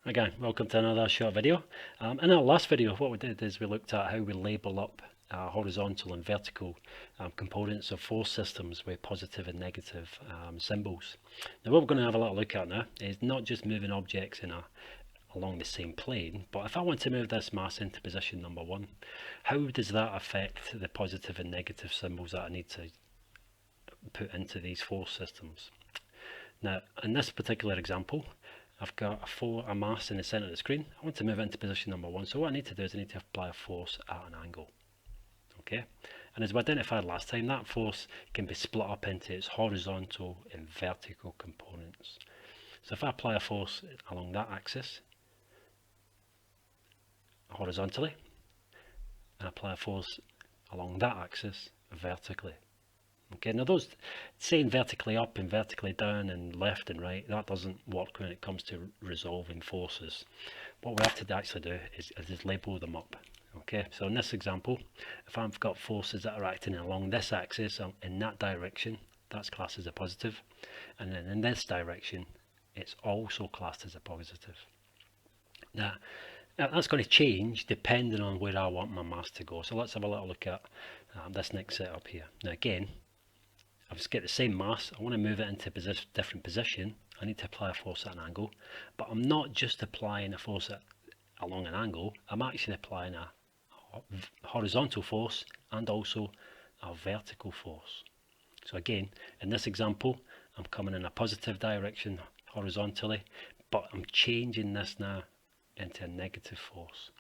Again, welcome to another short video. In our last video, what we did is we looked at how we label up horizontal and vertical components of force systems with positive and negative symbols. Now what we're going to have a little look at now is not just moving objects along the same plane, but if I want to move this mass into position number 1, how does that affect the positive and negative symbols that I need to put into these force systems? Now in this particular example, I've got a mass in the centre of the screen. I want to move it into position number 1. So what I need to do is I need to apply a force at an angle. Okay, and as we identified last time, that force can be split up into its horizontal and vertical components. So if I apply a force along that axis horizontally, and apply a force along that axis vertically. Okay, now those saying vertically up and vertically down and left and right, that doesn't work when it comes to resolving forces. What we have to actually do is label them up. Okay, so in this example, if I've got forces that are acting along this axis in that direction, that's classed as a positive, and then in this direction, it's also classed as a positive. Now that's going to change depending on where I want my mass to go. So let's have a little look at this next setup here. Now again, I've just get the same mass, I want to move it into a different position, I need to apply a force at an angle, but I'm not just applying a force along an angle, I'm actually applying a horizontal force and also a vertical force. So again, in this example, I'm coming in a positive direction horizontally, but I'm changing this now into a negative force.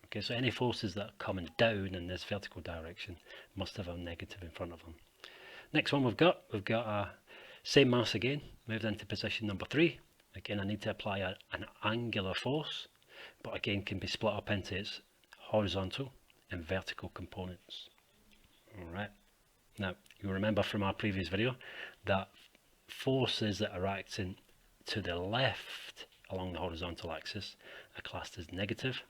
Okay, so any forces that are coming down in this vertical direction must have a negative in front of them. Next one we've got a same mass again, moved into position number 3. Again, I need to apply an angular force, but again can be split up into its horizontal and vertical components. Alright, now you remember from our previous video that forces that are acting to the left along the horizontal axis are classed as negative,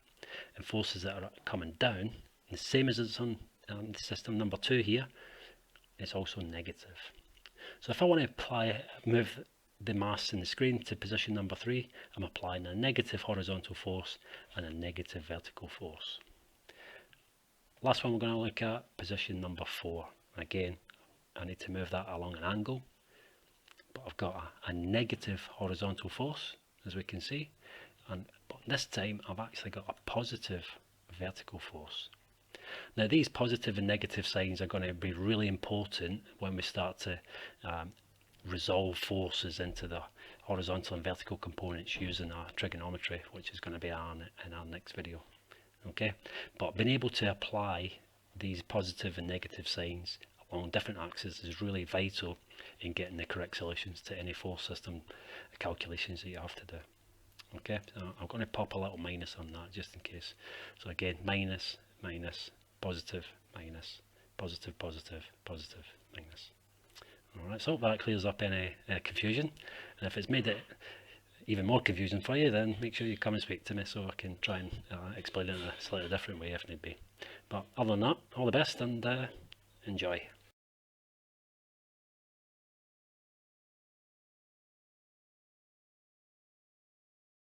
and forces that are coming down, the same as it's on system number 2 here, it's also negative. So if I want to move the mass in the screen to position number 3, I'm applying a negative horizontal force and a negative vertical force. Last one we're going to look at, position number 4. Again, I need to move that along an angle, but I've got a negative horizontal force, as we can see, but this time I've actually got a positive vertical force. Now these positive and negative signs are going to be really important when we start to resolve forces into the horizontal and vertical components using our trigonometry, which is going to be in our next video. Okay, but being able to apply these positive and negative signs along different axes is really vital in getting the correct solutions to any force system calculations that you have to do. Okay, so I'm going to pop a little minus on that just in case. So again, minus, minus, positive, minus, positive, positive, positive, minus. Alright, so that clears up any confusion, and if it's made it even more confusing for you, then make sure you come and speak to me so I can try and explain it in a slightly different way if need be. But other than that, all the best and enjoy.